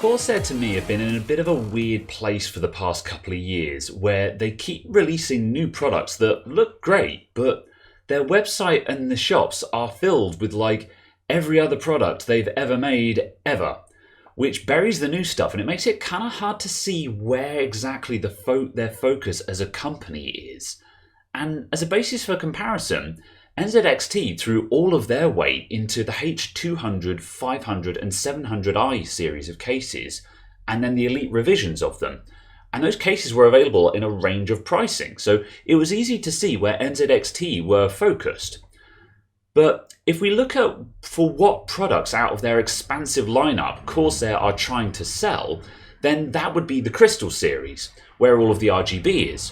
Corsair to me have been in a bit of a weird place for the past couple of years where they keep releasing new products that look great, but their website and the shops are filled with like every other product they've ever made ever, which buries the new stuff and it makes it kind of hard to see where exactly their focus as a company is. And as a basis for comparison, NZXT threw all of their weight into the H200, 500 and 700i series of cases, and then the elite revisions of them. And those cases were available in a range of pricing, so it was easy to see where NZXT were focused. But if we look at for what products out of their expansive lineup Corsair are trying to sell, then that would be the Crystal series, where all of the RGB is.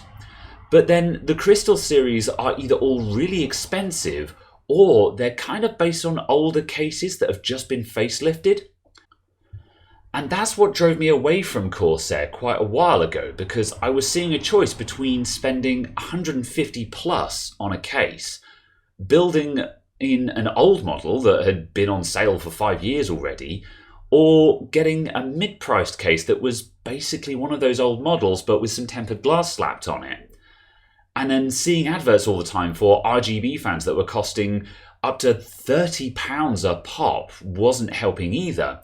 But then the Crystal series are either all really expensive or they're kind of based on older cases that have just been facelifted. And that's what drove me away from Corsair quite a while ago, because I was seeing a choice between spending 150 plus on a case, building in an old model that had been on sale for 5 years already, or getting a mid-priced case that was basically one of those old models but with some tempered glass slapped on it. And then seeing adverts all the time for RGB fans that were costing up to £30 a pop wasn't helping either.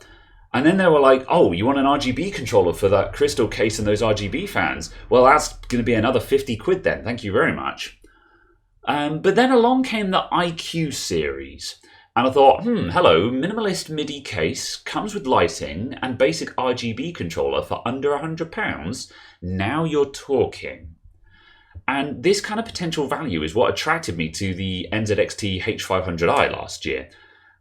And then they were like, oh, you want an RGB controller for that Crystal case and those RGB fans? Well, that's going to be another 50 quid then, thank you very much. But then along came the iCUE series. And I thought, hello, minimalist MIDI case, comes with lighting and basic RGB controller for under £100. Now you're talking. And this kind of potential value is what attracted me to the NZXT H500i last year.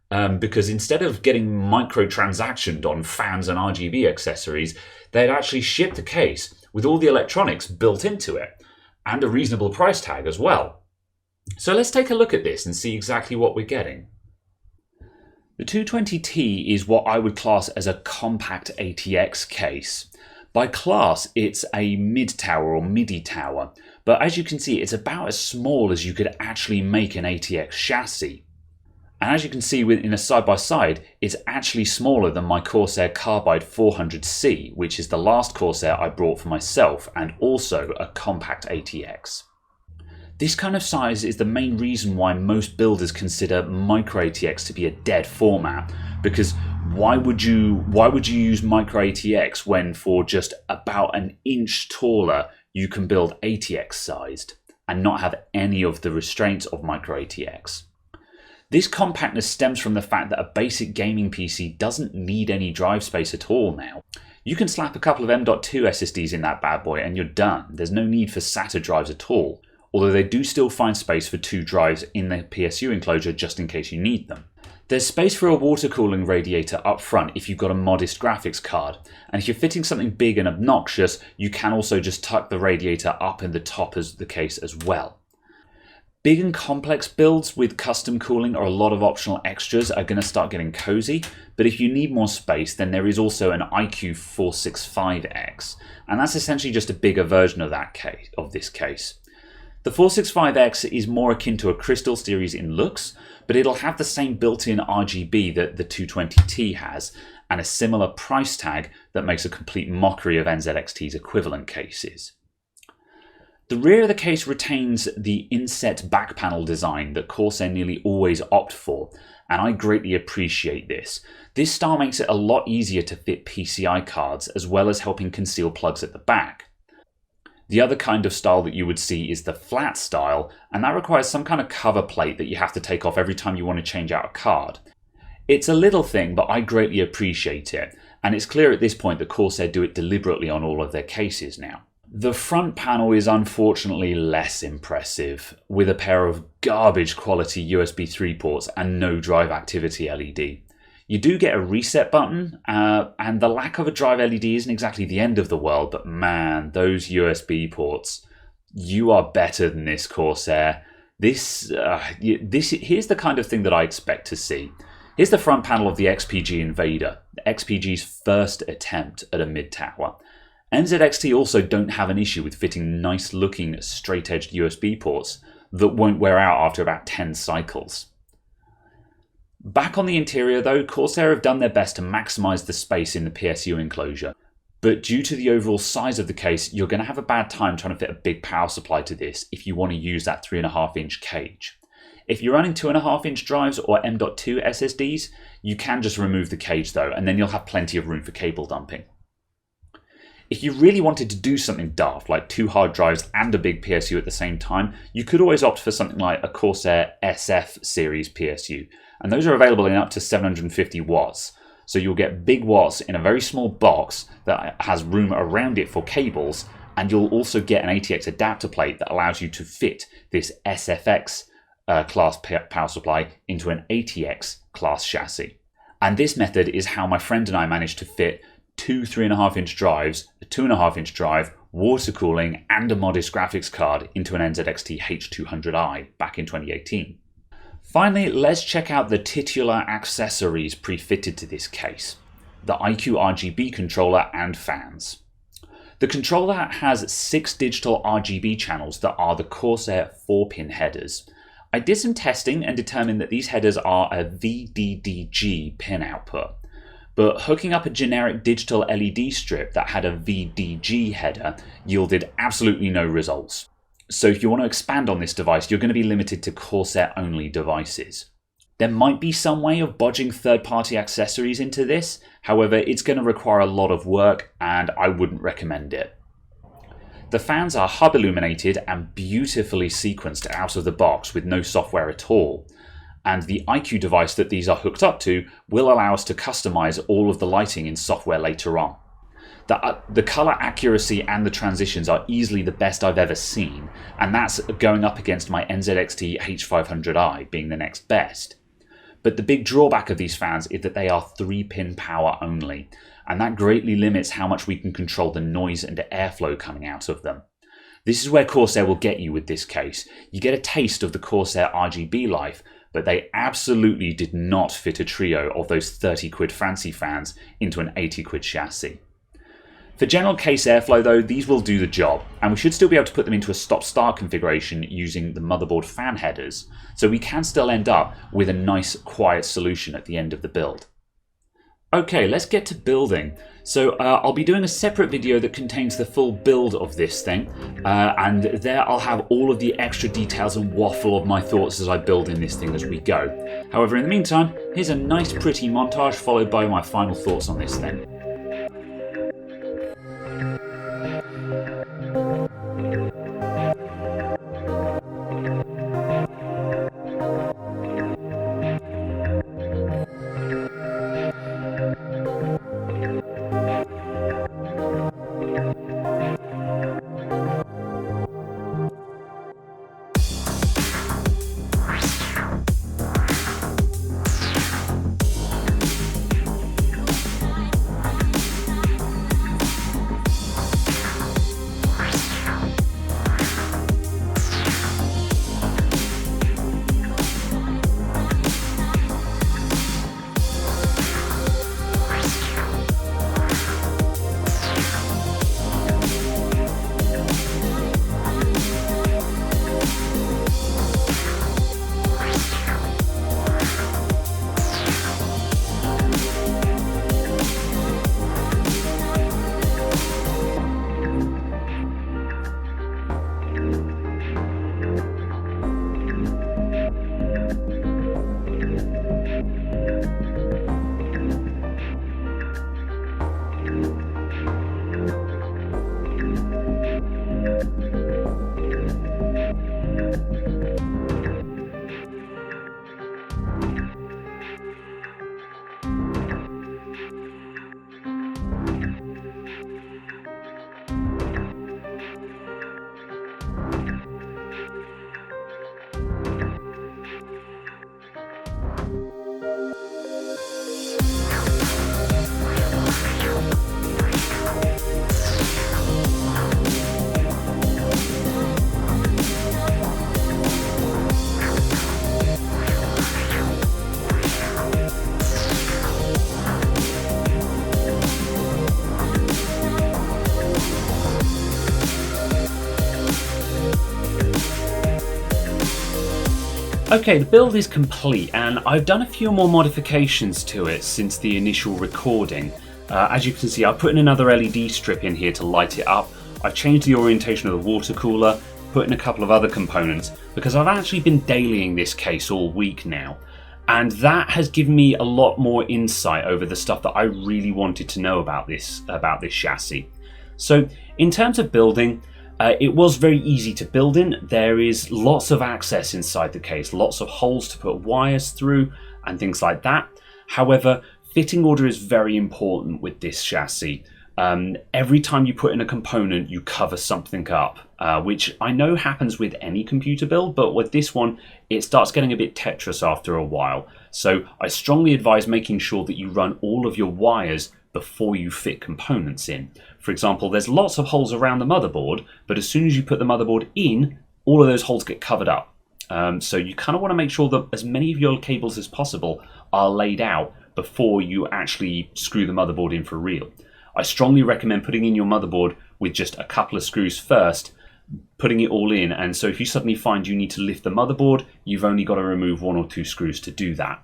Because instead of getting microtransactioned on fans and RGB accessories, they'd actually shipped a case with all the electronics built into it, and a reasonable price tag as well. So let's take a look at this and see exactly what we're getting. The 220T is what I would class as a compact ATX case. By class, it's a mid-tower or MIDI tower, but as you can see, it's about as small as you could actually make an ATX chassis. And as you can see in a side-by-side, it's actually smaller than my Corsair Carbide 400C, which is the last Corsair I brought for myself and also a compact ATX. This kind of size is the main reason why most builders consider micro ATX to be a dead format, because why would you use micro ATX when for just about an inch taller you can build ATX sized and not have any of the restraints of micro ATX? This compactness stems from the fact that a basic gaming PC doesn't need any drive space at all now. You can slap a couple of M.2 SSDs in that bad boy and you're done. There's no need for SATA drives at all, although they do still find space for 2 drives in the PSU enclosure just in case you need them. There's space for a water cooling radiator up front if you've got a modest graphics card, and if you're fitting something big and obnoxious, you can also just tuck the radiator up in the top of the case as well. Big and complex builds with custom cooling or a lot of optional extras are going to start getting cozy, but if you need more space, then there is also an iCUE 465X, and that's essentially just a bigger version of this case. The 465X is more akin to a Crystal series in looks, but it'll have the same built-in RGB that the 220T has, and a similar price tag that makes a complete mockery of NZXT's equivalent cases. The rear of the case retains the inset back panel design that Corsair nearly always opt for, and I greatly appreciate this. This style makes it a lot easier to fit PCI cards, as well as helping conceal plugs at the back. The other kind of style that you would see is the flat style, and that requires some kind of cover plate that you have to take off every time you want to change out a card. It's a little thing, but I greatly appreciate it, and it's clear at this point that Corsair do it deliberately on all of their cases now. The front panel is unfortunately less impressive, with a pair of garbage quality USB 3 ports and no drive activity LED. You do get a reset button, and the lack of a drive LED isn't exactly the end of the world, but man, those USB ports, you are better than this, Corsair. Here's the kind of thing that I expect to see. Here's the front panel of the XPG Invader, XPG's first attempt at a mid-tower. NZXT also don't have an issue with fitting nice-looking straight-edged USB ports that won't wear out after about 10 cycles. Back on the interior though, Corsair have done their best to maximise the space in the PSU enclosure. But due to the overall size of the case, you're going to have a bad time trying to fit a big power supply to this if you want to use that 3.5-inch cage. If you're running 2.5-inch drives or M.2 SSDs, you can just remove the cage though, and then you'll have plenty of room for cable dumping. If you really wanted to do something daft, like 2 hard drives and a big PSU at the same time, you could always opt for something like a Corsair S F-Series Psu, and those are available in up to 750 watts. So you'll get big watts in a very small box that has room around it for cables, and you'll also get an ATX adapter plate that allows you to fit this SFX class power supply into an ATX class chassis. And this method is how my friend and I managed to fit 2 3.5-inch drives, a 2.5-inch drive, water cooling, and a modest graphics card into an NZXT H200i back in 2018. Finally, let's check out the titular accessories pre-fitted to this case, the iCUE Rgb Controller and Fans. The controller has 6 digital RGB channels that are the Corsair 4-pin headers. I did some testing and determined that these headers are a VDDG pin output, but hooking up a generic digital LED strip that had a VDG header yielded absolutely no results. So if you want to expand on this device, you're going to be limited to Corsair-only devices. There might be some way of bodging third-party accessories into this, however, it's going to require a lot of work and I wouldn't recommend it. The fans are hub illuminated and beautifully sequenced out of the box with no software at all, and the iCUE device that these are hooked up to will allow us to customize all of the lighting in software later on. The color accuracy and the transitions are easily the best I've ever seen, and that's going up against my NZXT H500i being the next best. But the big drawback of these fans is that they are 3-pin power only, and that greatly limits how much we can control the noise and airflow coming out of them. This is where Corsair will get you with this case. You get a taste of the Corsair RGB life, but they absolutely did not fit a trio of those 30 quid fancy fans into an 80 quid chassis. For general case airflow though, these will do the job, and we should still be able to put them into a stop-start configuration using the motherboard fan headers, so we can still end up with a nice quiet solution at the end of the build. Okay, let's get to building. So I'll be doing a separate video that contains the full build of this thing, and there I'll have all of the extra details and waffle of my thoughts as I build in this thing as we go. However, in the meantime, here's a nice pretty montage followed by my final thoughts on this thing. Okay, the build is complete and I've done a few more modifications to it since the initial recording. As you can see, I've put in another LED strip in here to light it up. I've changed the orientation of the water cooler, put in a couple of other components, because I've actually been dailying this case all week now. And that has given me a lot more insight over the stuff that I really wanted to know about this chassis. So in terms of building, it was very easy to build in. There is lots of access inside the case, lots of holes to put wires through and things like that. However, fitting order is very important with this chassis. Every time you put in a component, you cover something up, which I know happens with any computer build, but with this one, it starts getting a bit Tetris after a while. So I strongly advise making sure that you run all of your wires before you fit components in. For example, there's lots of holes around the motherboard, but as soon as you put the motherboard in, all of those holes get covered up. So you kind of want to make sure that as many of your cables as possible are laid out before you actually screw the motherboard in for real. I strongly recommend putting in your motherboard with just a couple of screws first, putting it all in, and so if you suddenly find you need to lift the motherboard, you've only got to remove 1 or 2 screws to do that.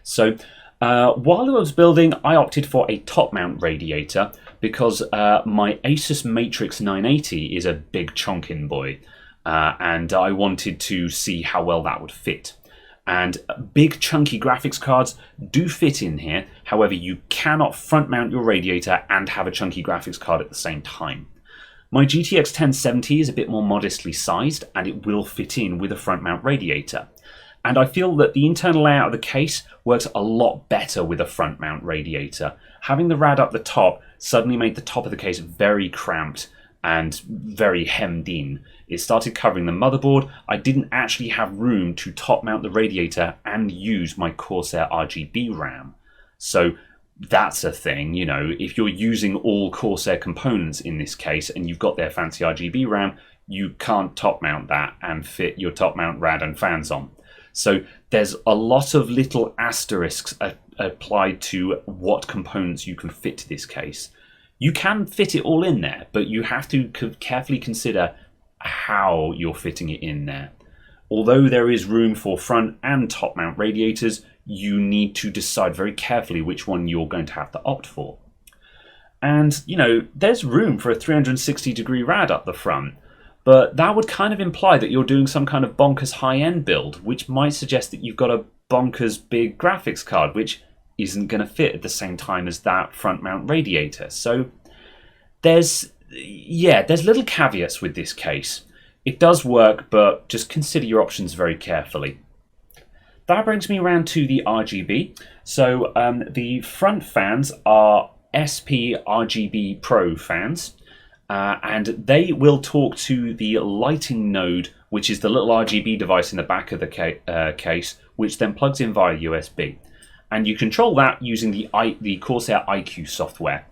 So while I was building, I opted for a top mount radiator because my Asus Matrix 980 is a big chonkin boy, and I wanted to see how well that would fit. And big chunky graphics cards do fit in here, however you cannot front mount your radiator and have a chunky graphics card at the same time. My GTX 1070 is a bit more modestly sized and it will fit in with a front mount radiator. And I feel that the internal layout of the case works a lot better with a front mount radiator. Having the rad up the top suddenly made the top of the case very cramped and very hemmed in. It started covering the motherboard. I didn't actually have room to top mount the radiator and use my Corsair Rgb RAM. So that's a thing, you know, if you're using all Corsair components in this case and you've got their fancy Rgb RAM, you can't top mount that and fit your top mount rad and fans on. So there's a lot of little asterisks applied to what components you can fit to this case. You can fit it all in there, but you have to carefully consider how you're fitting it in there. Although there is room for front and top mount radiators, you need to decide very carefully which one you're going to have to opt for. And, you know, there's room for a 360-degree rad up the front, but that would kind of imply that you're doing some kind of bonkers high-end build, which might suggest that you've got a bonkers big graphics card, which isn't going to fit at the same time as that front mount radiator. So there's little caveats with this case. It does work, but just consider your options very carefully. That brings me around to the RGB. So the front fans are SP RGB Pro fans, and they will talk to the lighting node, which is the little RGB device in the back of the case, which then plugs in via USB. And you control that using the Corsair iCUE software.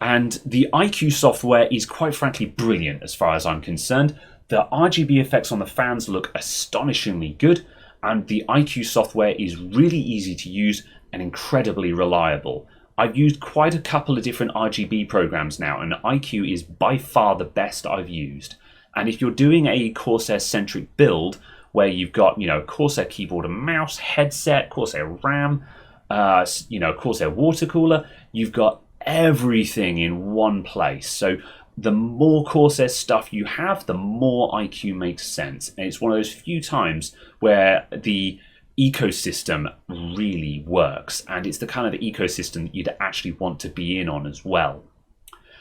And the iCUE software is quite frankly brilliant as far as I'm concerned. The RGB effects on the fans look astonishingly good, and the iCUE software is really easy to use and incredibly reliable. I've used quite a couple of different RGB programs now, and iCUE is by far the best I've used. And if you're doing a Corsair-centric build, where you've got, you know, Corsair keyboard and mouse, headset, Corsair RAM, Corsair water cooler, you've got everything in one place. So the more Corsair stuff you have, the more iCUE makes sense. And it's one of those few times where the ecosystem really works, and it's the kind of ecosystem that you'd actually want to be in on as well.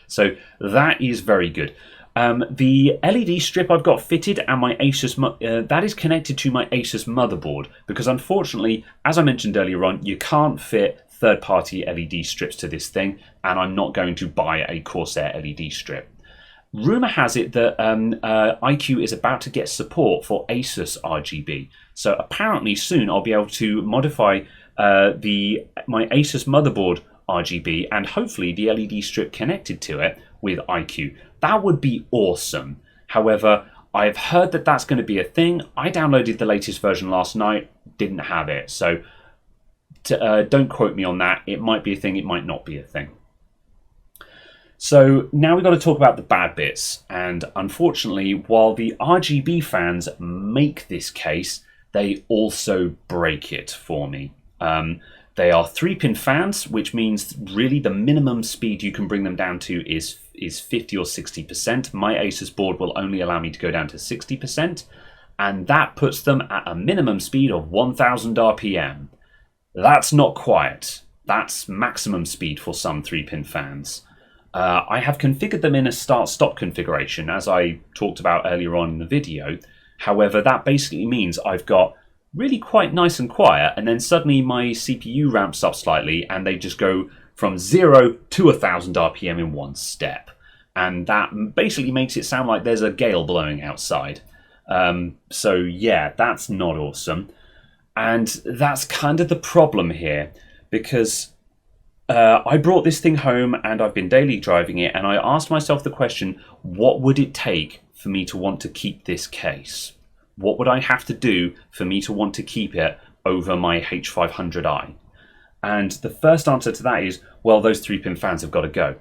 So that is very good. The LED strip I've got fitted and my Asus that is connected to my Asus motherboard, because unfortunately, as I mentioned earlier on, you can't fit third-party LED strips to this thing, and I'm not going to buy a Corsair LED strip. Rumour has it that iCUE is about to get support for Asus RGB, so apparently soon I'll be able to modify my Asus motherboard RGB and hopefully the LED strip connected to it with iCUE. That would be awesome. However, I've heard that that's going to be a thing. I downloaded the latest version last night, didn't have it, so don't quote me on that. It might be a thing, it might not be a thing. So now we've got to talk about the bad bits, and unfortunately, while the RGB fans make this case, they also break it for me. They are 3-pin fans, which means really the minimum speed you can bring them down to is 50 or 60%. My Asus board will only allow me to go down to 60%, and that puts them at a minimum speed of 1000 RPM. That's not quiet. That's maximum speed for some 3-pin fans. I have configured them in a start-stop configuration, as I talked about earlier on in the video. However, that basically means I've got really quite nice and quiet, and then suddenly my CPU ramps up slightly, and they just go from 0 to 1000 RPM in one step. And that basically makes it sound like there's a gale blowing outside. So yeah, that's not awesome. And that's kind of the problem here, because I brought this thing home and I've been daily driving it, and I asked myself the question, what would it take for me to want to keep this case? What would I have to do for me to want to keep it over my H500i? And the first answer to that is, well, those 3-pin fans have got to go.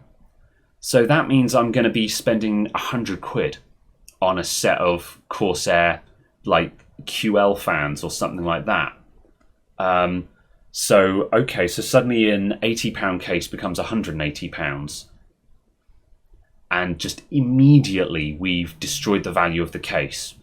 So that means I'm going to be spending 100 quid on a set of Corsair like QL fans or something like that. So suddenly an £80 case becomes £180. And just immediately we've destroyed the value of the case.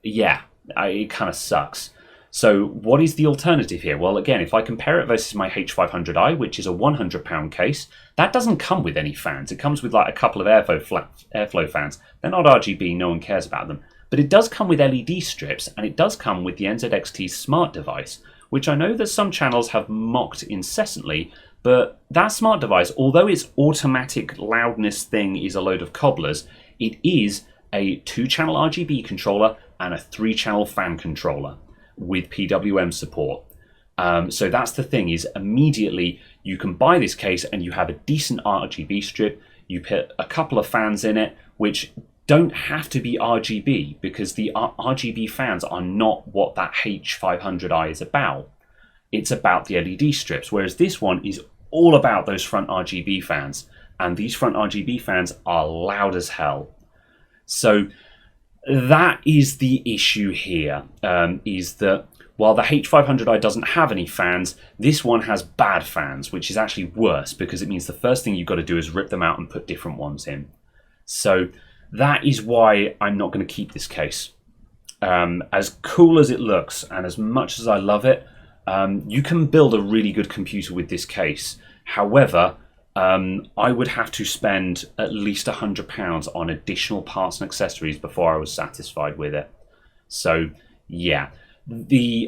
Yeah, it kind of sucks. So what is the alternative here? Well, again, if I compare it versus my H500i, which is a £100 case, that doesn't come with any fans. It comes with like a couple of airflow fans. They're not RGB, no one cares about them. But it does come with LED strips, and it does come with the NZXT smart device, which I know that some channels have mocked incessantly, but that smart device, although its automatic loudness thing is a load of cobblers, it is a 2-channel RGB controller and a 3-channel fan controller with PWM support. So that's the thing, is immediately you can buy this case and you have a decent RGB strip. You put a couple of fans in it, which don't have to be RGB, because the RGB fans are not what that H500i is about. It's about the LED strips, whereas this one is all about those front RGB fans, and these front RGB fans are loud as hell. So that is the issue here, is that while the H500i doesn't have any fans, this one has bad fans, which is actually worse, because it means the first thing you've got to do is rip them out and put different ones in. So that is why I'm not going to keep this case. As cool as it looks, and as much as I love it, you can build a really good computer with this case. However, I would have to spend at least £100 on additional parts and accessories before I was satisfied with it. So yeah,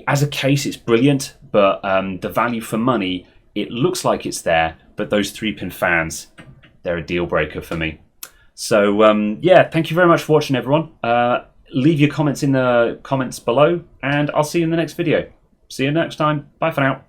as a case it's brilliant, but the value for money, it looks like it's there, but those 3-pin fans, they're a deal breaker for me. So yeah, thank you very much for watching, everyone. Leave your comments in the comments below, and I'll see you in the next video. See you next time. Bye for now.